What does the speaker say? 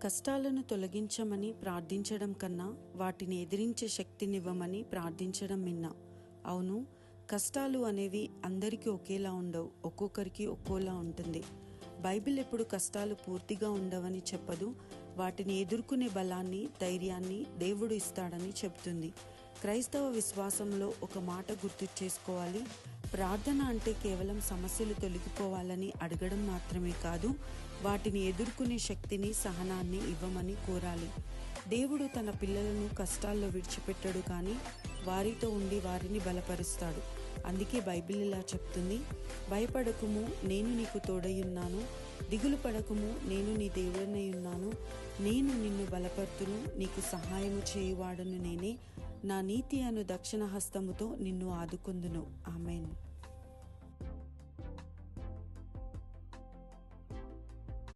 కష్టాలను తొలగించమని ప్రార్థించడం కన్నా వాటిని ఎదిరించే శక్తినివ్వమని ప్రార్థించడం మిన్న. అవును, కష్టాలు అనేవి అందరికీ ఒకేలా ఉండవు, ఒక్కొక్కరికి ఒక్కోలా ఉంటుంది. బైబిల్ ఎప్పుడు కష్టాలు పూర్తిగా ఉండవని చెప్పదు. వాటిని ఎదుర్కొనే బలాన్ని, ధైర్యాన్ని దేవుడు ఇస్తాడని చెబుతుంది. క్రైస్తవ విశ్వాసంలో ఒక మాట గుర్తు చేసుకోవాలి. ప్రార్థన అంటే కేవలం సమస్యలు తొలగిపోవాలని అడగడం మాత్రమే కాదు, వాటిని ఎదుర్కొనే శక్తిని, సహనాన్ని ఇవ్వమని కోరాలి. దేవుడు తన పిల్లలను కష్టాల్లో విడిచిపెట్టడు, కానీ వారితో ఉండి వారిని బలపరుస్తాడు. అందుకే బైబిల్ ఇలా చెప్తుంది, భయపడకుము, నేను నీకు తోడయ్యున్నాను, దిగులు పడకుము, నేను నీ దేవుడనై ఉన్నాను, నేను నిన్ను బలపర్తును, నీకు సహాయము చేయువాడను నేనే, నా నీతి అను దక్షిణ హస్తముతో నిన్ను ఆదుకొందును. ఆమేన్.